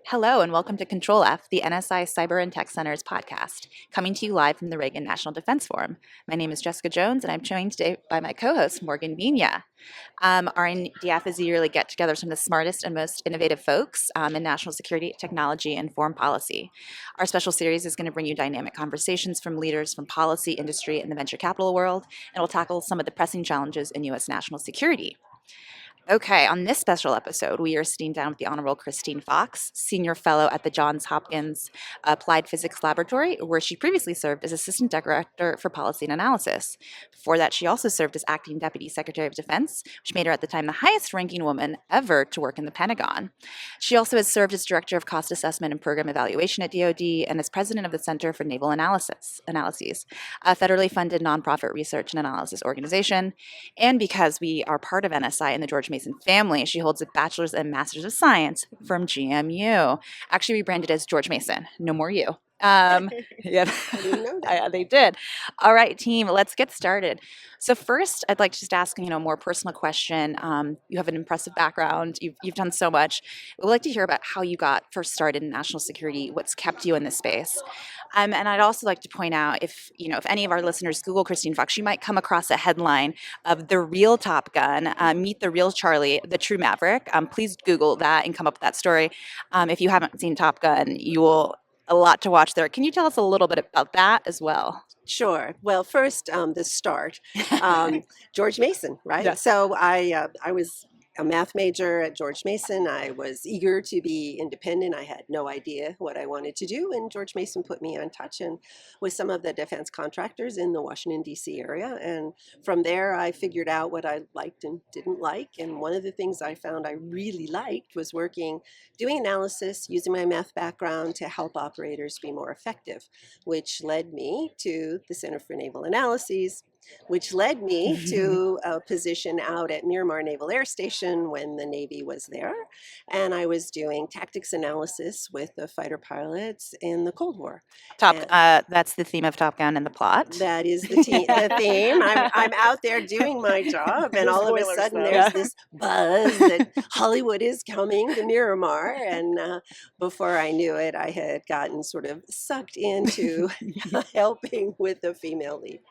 Hello, and welcome to Control F, the NSI Cyber and Tech Center's podcast, coming to you live from the Reagan National Defense Forum. My name is Jessica Jones, and I'm joined today by my co host, Morgan Viña. RNDF is a yearly get together of some of the smartest and most innovative folks in national security, technology, and foreign policy. Our special series is going to bring you dynamic conversations from leaders from policy, industry, and the venture capital world, and will tackle some of the pressing challenges in U.S. national security. Okay, on this special episode, we are sitting down with the Honorable Christine Fox, Senior Fellow at the Johns Hopkins Applied Physics Laboratory, where she previously served as Assistant Director for Policy and Analysis. Before that, she also served as Acting Deputy Secretary of Defense, which made her at the time the highest ranking woman ever to work in the Pentagon. She also has served as Director of Cost Assessment and Program Evaluation at DoD and as President of the Center for Naval Analyses, a federally funded nonprofit research and analysis organization. And because we are part of NSI and the George Mason family, she holds a bachelor's and master's of science from GMU. Actually rebranded as George Mason. No more you. Yeah, I didn't know that. they did. All right, team, let's get started. So first, I'd like to just ask, a more personal question. You have an impressive background. You've done so much. We'd like to hear about how you got first started in national security. What's kept you in this space? And I'd also like to point out, if any of our listeners Google Christine Fox, you might come across a headline of the real Top Gun, Meet the Real Charlie, the True Maverick. Please Google that and come up with that story. If you haven't seen Top Gun, you will a lot to watch there. Can you tell us a little bit about that as well? Sure. Well, first, the start, George Mason, right? Yes. So I was a math major at George Mason. I was eager to be independent. I had no idea what I wanted to do, and George Mason put me in touch and with some of the defense contractors in the Washington D.C. area. And from there, I figured out what I liked and didn't like. And one of the things I found I really liked was doing analysis, using my math background to help operators be more effective, which led me to the Center for Naval Analyses, which led me to a position out at Miramar Naval Air Station when the Navy was there. And I was doing tactics analysis with the fighter pilots in the Cold War. And That's the theme of Top Gun and the plot. that is the theme. I'm out there doing my job, and all of a sudden there's this buzz that Hollywood is coming to Miramar. And before I knew it, I had gotten sort of sucked into helping with the female lead.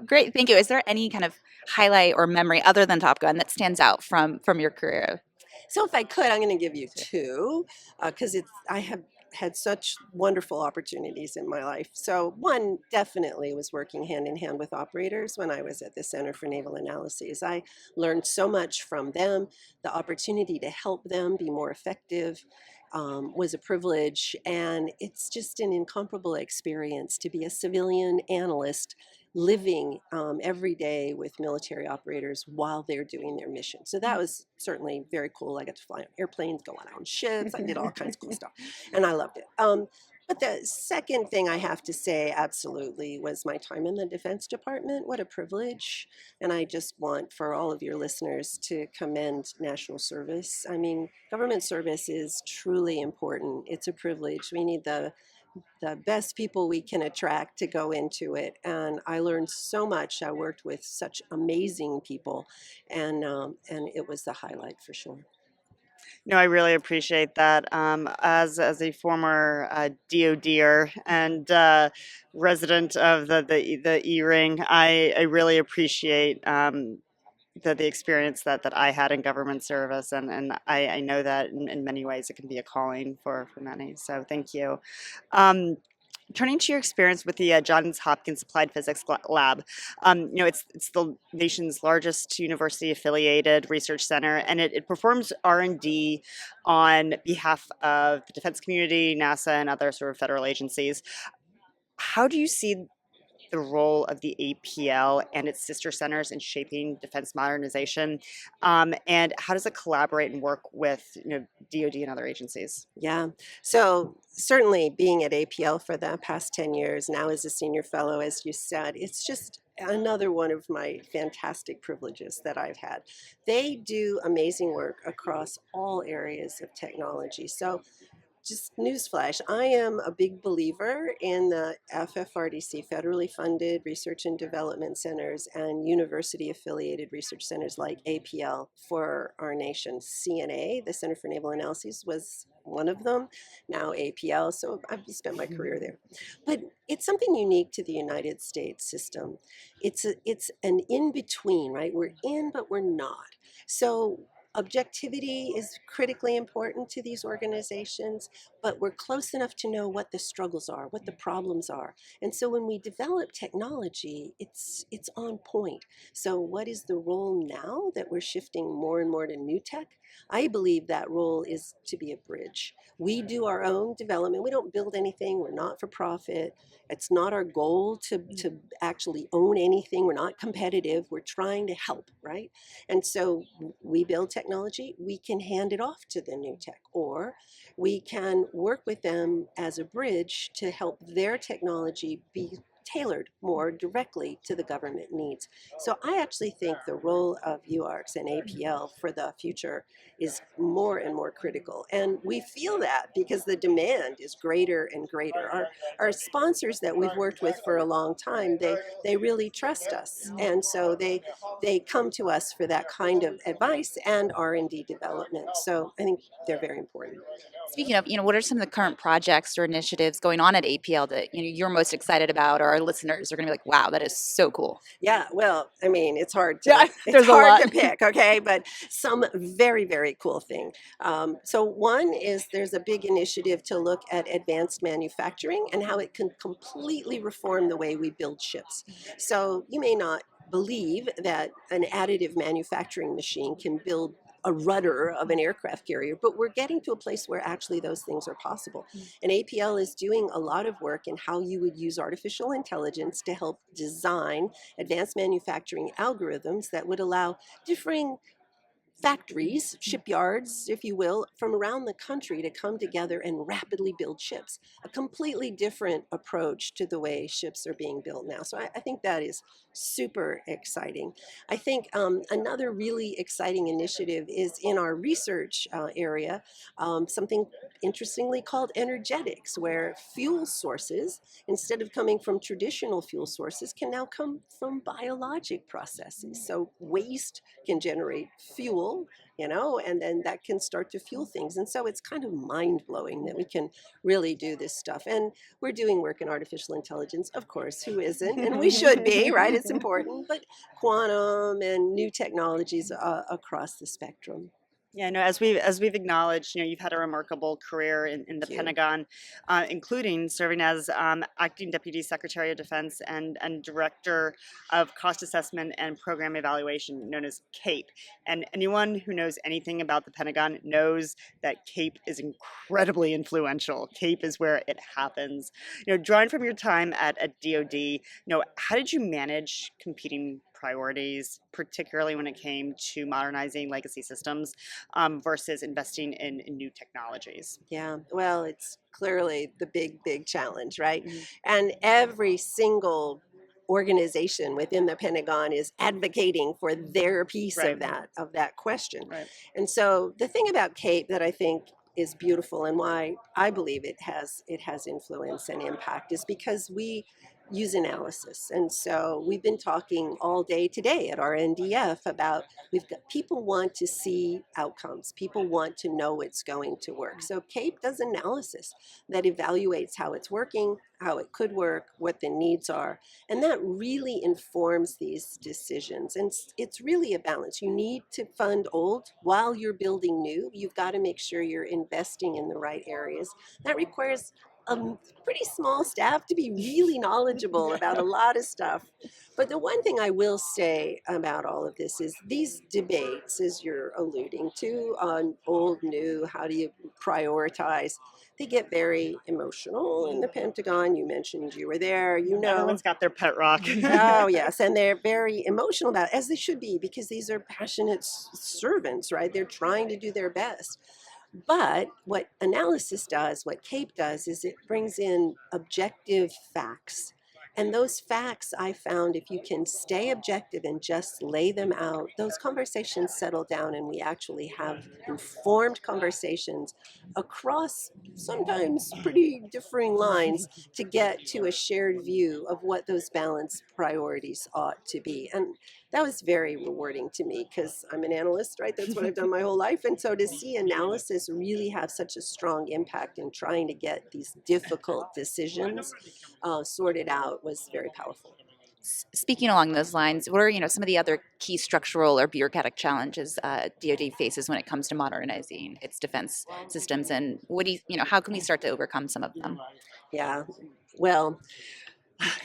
Great, thank you. Is there any kind of highlight or memory other than Top Gun that stands out from your career? So if I could, I'm going to give you two, because I have had such wonderful opportunities in my life. So one definitely was working hand in hand with operators when I was at the Center for Naval Analyses. I learned so much from them. The opportunity to help them be more effective was a privilege, and it's just an incomparable experience to be a civilian analyst living every day with military operators while they're doing their mission. So that was certainly very cool. I got to fly on airplanes, go on ships. I did all kinds of cool stuff, and I loved it. But the second thing I have to say absolutely was my time in the Defense Department. What a privilege. And I just want for all of your listeners to commend national service. I mean, government service is truly important. It's a privilege. We need the best people we can attract to go into it. And I learned so much. I worked with such amazing people, and it was the highlight for sure. No, I really appreciate that. As a former DoDer and resident of the E-ring, I really appreciate the experience that I had in government service, and I know that in many ways it can be a calling for many. So thank you. Turning to your experience with the Johns Hopkins Applied Physics Lab, it's the nation's largest university-affiliated research center, and it performs R&D on behalf of the defense community, NASA, and other sort of federal agencies. How do you see the role of the APL and its sister centers in shaping defense modernization, and how does it collaborate and work with DoD and other agencies? Yeah. So certainly being at APL for the past 10 years, now as a senior fellow, as you said, it's just another one of my fantastic privileges that I've had. They do amazing work across all areas of technology. So just newsflash, I am a big believer in the FFRDC, federally funded research and development centers, and university affiliated research centers like APL for our nation. CNA, the Center for Naval Analyses, was one of them, now APL, so I've spent my career there. But it's something unique to the United States system. It's an in-between, right? We're in, but we're not. So objectivity is critically important to these organizations, but we're close enough to know what the struggles are, what the problems are. And so when we develop technology, it's on point. So what is the role now that we're shifting more and more to new tech? I believe that role is to be a bridge. We do our own development. We don't build anything. We're not for profit. It's not our goal to actually own anything. We're not competitive. We're trying to help, right? And so we build technology, we can hand it off to the new tech, or we can work with them as a bridge to help their technology be tailored more directly to the government needs. So I actually think the role of UARCs and APL for the future is more and more critical. And we feel that because the demand is greater and greater. Our sponsors that we've worked with for a long time, they really trust us. And so they come to us for that kind of advice and R&D development. So I think they're very important. Speaking of, what are some of the current projects or initiatives going on at APL that you're most excited about, or our listeners are going to be like, "Wow, that is so cool." Yeah, well, I mean, it's hard to Yeah, there's a hard lot. to pick, okay, but some very, very cool thing. So one is there's a big initiative to look at advanced manufacturing and how it can completely reform the way we build ships. So you may not believe that an additive manufacturing machine can build a rudder of an aircraft carrier, but we're getting to a place where actually those things are possible. And APL is doing a lot of work in how you would use artificial intelligence to help design advanced manufacturing algorithms that would allow differing factories, shipyards, if you will, from around the country to come together and rapidly build ships. A completely different approach to the way ships are being built now. So I think that is super exciting. I think another really exciting initiative is in our research area, something interestingly called energetics, where fuel sources, instead of coming from traditional fuel sources, can now come from biologic processes. So waste can generate fuel, and then that can start to fuel things. And so it's kind of mind blowing that we can really do this stuff. And we're doing work in artificial intelligence, of course, who isn't? And we should be, right? It's important, but quantum and new technologies across the spectrum. Yeah, no, as we've acknowledged, you've had a remarkable career in the Thank you. Pentagon, including serving as acting Deputy Secretary of Defense and Director of Cost Assessment and Program Evaluation, known as CAPE. And anyone who knows anything about the Pentagon knows that CAPE is incredibly influential. CAPE is where it happens. Drawing from your time at DoD, how did you manage competing priorities, particularly when it came to modernizing legacy systems versus investing in new technologies? Yeah, well, it's clearly the big challenge, right? Mhm. And every single organization within the Pentagon is advocating for their piece Right. of that question. Right. And so the thing about CAPE that I think is beautiful and why I believe it has influence and impact is because we use analysis. And so we've been talking all day today at RNDF about we've got people want to see outcomes. People want to know it's going to work. So CAPE does analysis that evaluates how it's working, how it could work, what the needs are. And that really informs these decisions. And it's really a balance. You need to fund old while you're building new. You've got to make sure you're investing in the right areas. That requires a pretty small staff to be really knowledgeable about a lot of stuff. But the one thing I will say about all of this is these debates, as you're alluding to, on old, new, how do you prioritize, they get very emotional in the Pentagon. You mentioned you were there, Everyone's got their pet rock. Oh, yes. And they're very emotional about it, as they should be, because these are passionate servants, right? They're trying to do their best. But what analysis does, what CAPE does, is it brings in objective facts And those facts, I found, if you can stay objective and just lay them out, those conversations settle down and we actually have informed conversations across sometimes pretty differing lines to get to a shared view of what those balanced priorities ought to be. And that was very rewarding to me because I'm an analyst, right? That's what I've done my whole life. And so to see analysis really have such a strong impact in trying to get these difficult decisions sorted out was very powerful. Speaking along those lines, what are some of the other key structural or bureaucratic challenges DoD faces when it comes to modernizing its defense systems, and what do how can we start to overcome some of them? Yeah, well,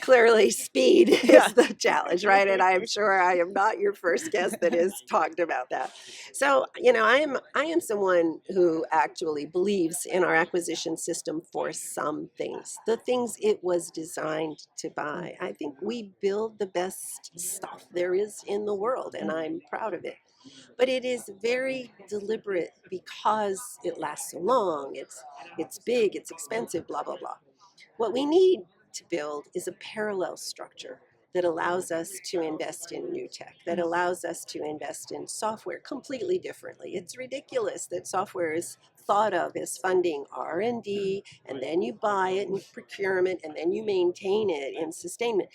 clearly speed Yeah. is the challenge, right? And I'm sure I am not your first guest that has talked about that. So, I am someone who actually believes in our acquisition system for some things, the things it was designed to buy. I think we build the best stuff there is in the world, and I'm proud of it. But it is very deliberate because it lasts so long. It's big, it's expensive, blah blah blah. What we need to build is a parallel structure that allows us to invest in new tech, that allows us to invest in software completely differently. It's ridiculous that software is thought of as funding R&D, and then you buy it in procurement, and then you maintain it in sustainment.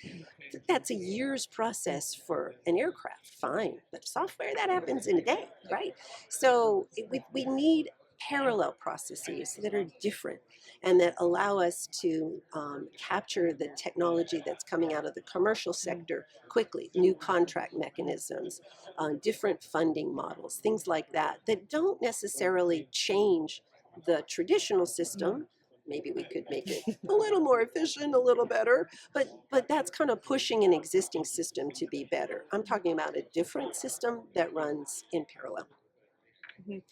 That's a year's process for an aircraft, fine. But software, that happens in a day, right? So we need parallel processes that are different and that allow us to capture the technology that's coming out of the commercial sector quickly, new contract mechanisms, different funding models, things like that, that don't necessarily change the traditional system. Maybe we could make it a little more efficient, a little better, but that's kind of pushing an existing system to be better. I'm talking about a different system that runs in parallel. Mhm.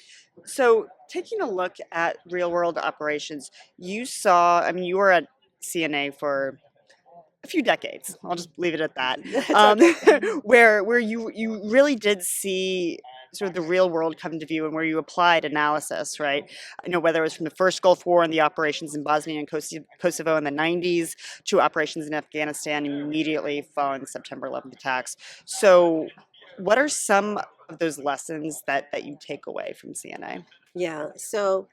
So, taking a look at real world operations, you saw, I mean, you were at CNA for a few decades. I'll just leave it at that. That's Um, okay. where you really did see sort of the real world come to view and where you applied analysis, right? I know whether it was from the first Gulf War and the operations in Bosnia and Kosovo in the 90s to operations in Afghanistan immediately following the September 11th attacks. So, what are some of those lessons that you take away from CNA? Yeah, so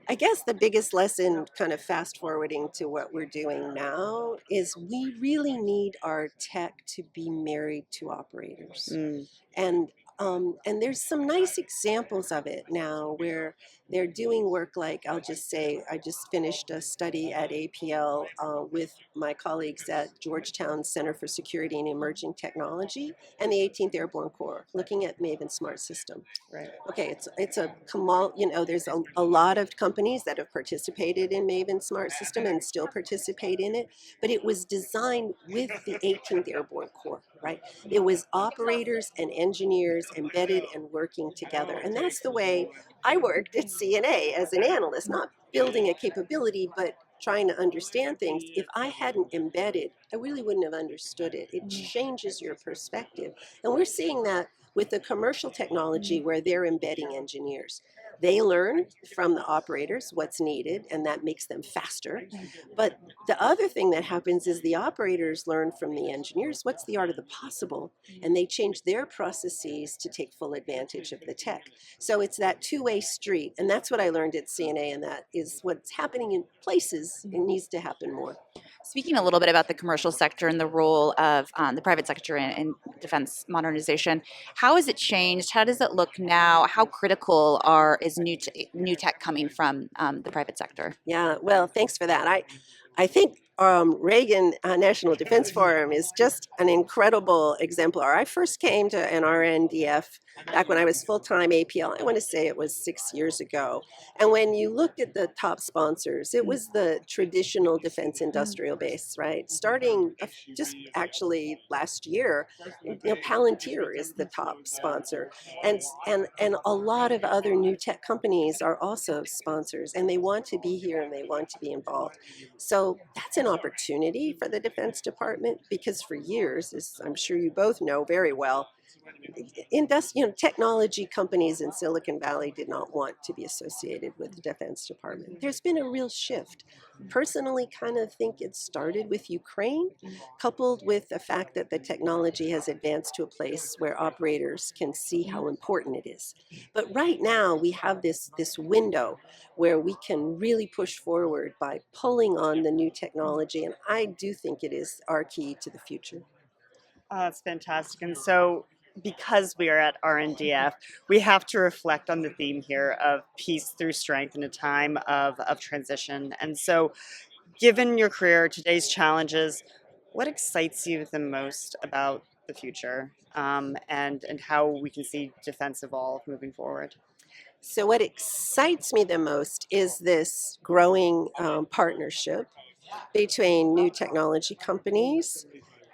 I guess the biggest lesson, kind of fast forwarding to what we're doing now, is we really need our tech to be married to operators. Mm, And there's some nice examples of it now where they're doing work like, I'll just say, I just finished a study at APL with my colleagues at Georgetown Center for Security and Emerging Technology and the 18th Airborne Corps, looking at Maven Smart System. right. Okay, it's a there's a lot of companies that have participated in Maven Smart System and still participate in it, but it was designed with the 18th Airborne Corps, right? It was operators and engineers embedded and working together. And that's the way I worked at CNA as an analyst, not building a capability, but trying to understand things. If I hadn't embedded, I really wouldn't have understood it. It changes your perspective. And we're seeing that with the commercial technology where they're embedding engineers. They learn from the operators what's needed, and that makes them faster. But the other thing that happens is the operators learn from the engineers what's the art of the possible, and they change their processes to take full advantage of the tech. So it's that two-way street, and that's what I learned at CNA, and that is what's happening in places. It needs to happen more. Speaking a little bit about the commercial sector and the role of the private sector in defense modernization, how has it changed? How does it look now? How critical is new tech coming from the private sector? Yeah, well, thanks for that. I think Reagan National Defense Forum is just an incredible exemplar. I first came to an RNDF back when I was full-time APL. I want to say it was 6 years ago. And when you looked at the top sponsors, it was the traditional defense industrial base, right? Starting just actually last year, Palantir is the top sponsor. And a lot of other new tech companies are also sponsors, and they want to be here and they want to be involved. So that's an opportunity for the Defense Department because for years, as I'm sure you both know very well, technology companies in Silicon Valley did not want to be associated with the Defense Department. There's been a real shift. Personally, kind of think it started with Ukraine, coupled with the fact that the technology has advanced to a place where operators can see how important it is. But right now, we have this window where we can really push forward by pulling on the new technology, and I do think it is our key to the future. Oh, that's fantastic. And so, because we are at RNDF, we have to reflect on the theme here of peace through strength in a time of transition. And so, given your career, today's challenges, what excites you the most about the future, and how we can see defense evolve moving forward? So, what excites me the most is this growing partnership between new technology companies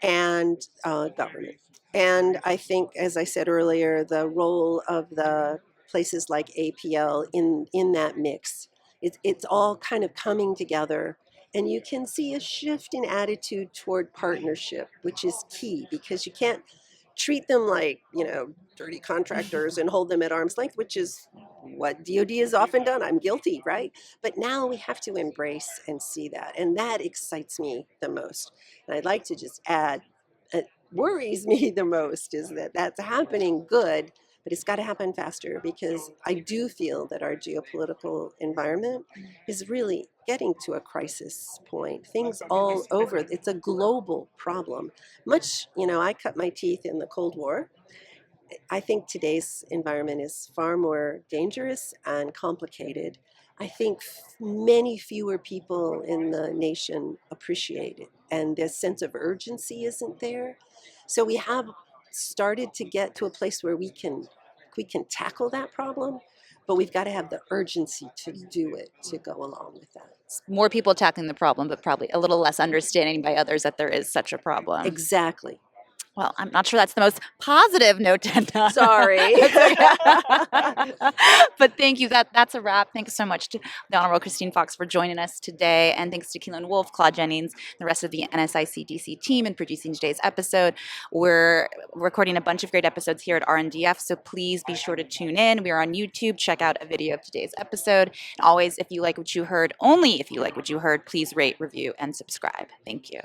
and government. And I think, as I said earlier, the role of the places like APL in that mix, it's all kind of coming together. And you can see a shift in attitude toward partnership, which is key because you can't treat them like, dirty contractors and hold them at arm's length, which is what DoD has often done. I'm guilty, right? But now we have to embrace and see that. And that excites me the most. And I'd like to just add, it worries me the most is that that's happening good, but it's got to happen faster because I do feel that our geopolitical environment is really getting to a crisis point. Things all over, it's a global problem. I cut my teeth in the Cold War. I think today's environment is far more dangerous and complicated. I think many fewer people in the nation appreciate it, and the sense of urgency isn't there. So we have started to get to a place where we can tackle that problem, but we've got to have the urgency to do it to go along with that. More people tackling the problem, but probably a little less understanding by others that there is such a problem. Exactly. Well, I'm not sure that's the most positive note to end on. Sorry. But thank you. That's a wrap. Thanks so much to the Honorable Christine Fox for joining us today. And thanks to Keelan Wolf, Claude Jennings, the rest of the NSICDC team in producing today's episode. We're recording a bunch of great episodes here at RNDF, so please be sure to tune in. We are on YouTube. Check out a video of today's episode. And always, if you like what you heard, only if you like what you heard, please rate, review, and subscribe. Thank you.